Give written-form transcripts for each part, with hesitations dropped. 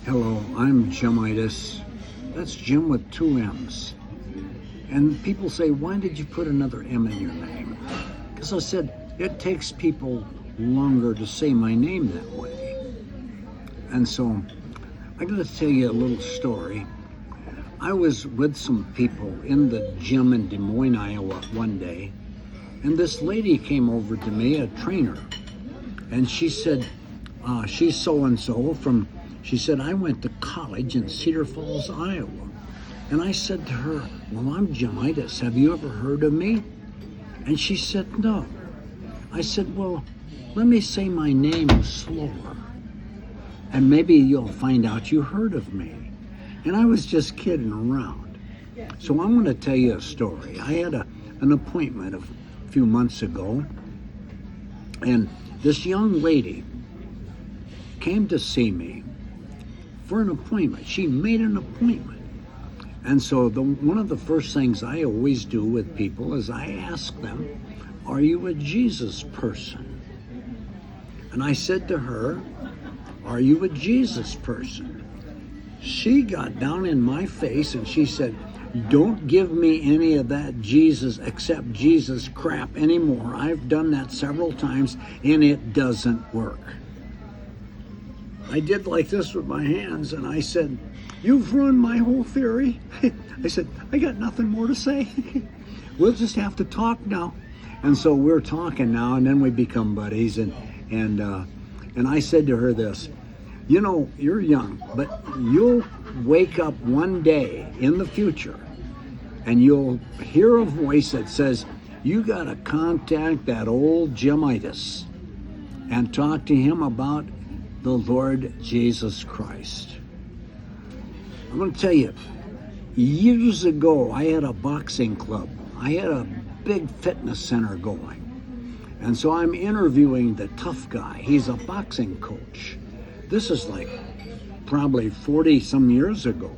Hello, I'm Jimmitis. That's Jim with two M's. And people say, why did you put another M in your name? Because I said, it takes people longer to say my name that way. And so I'm going to tell you a little story. I was with some people in the gym in Des Moines, Iowa one day, and this lady came over to me, a trainer, and she said, she's so-and-so from, she said, I went to college in Cedar Falls, Iowa. And I said to her, well, I'm Jimmitis. Have you ever heard of me? And she said, no. I said, well, let me say my name slower, and maybe you'll find out you heard of me. And I was just kidding around. So I'm going to tell you a story. I had an appointment a few months ago, and this young lady came to see me for an appointment. She made an appointment. And so one of the first things I always do with people is I ask them, are you a Jesus person? And I said to her, are you a Jesus person? She got down in my face and she said, don't give me any of that Jesus, except Jesus crap anymore. I've done that several times and it doesn't work. I did like this with my hands and I said, you've ruined my whole theory. I said, I got nothing more to say. We'll just have to talk now. And so we're talking now, and then we become buddies. And I said to her this, you know, you're young, but you'll wake up one day in the future and you'll hear a voice that says, you got to contact that old Jimmitis and talk to him about the Lord Jesus Christ. I'm going to tell you, years ago, I had a boxing club. I had a big fitness center going. And so I'm interviewing the tough guy. He's a boxing coach. This is like probably 40 some years ago.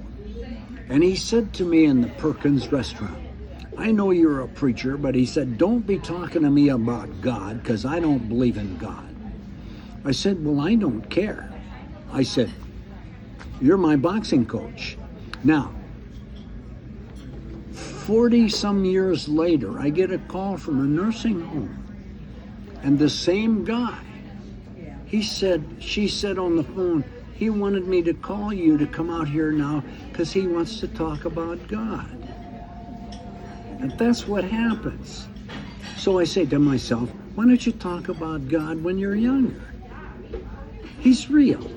And he said to me in the Perkins restaurant, I know you're a preacher, but he said, don't be talking to me about God because I don't believe in God. I said, well, I don't care. I said, you're my boxing coach. Now, 40 some years later, I get a call from a nursing home. And the same guy, she said on the phone, he wanted me to call you to come out here now because he wants to talk about God. And that's what happens. So I say to myself, why don't you talk about God when you're younger? He's real.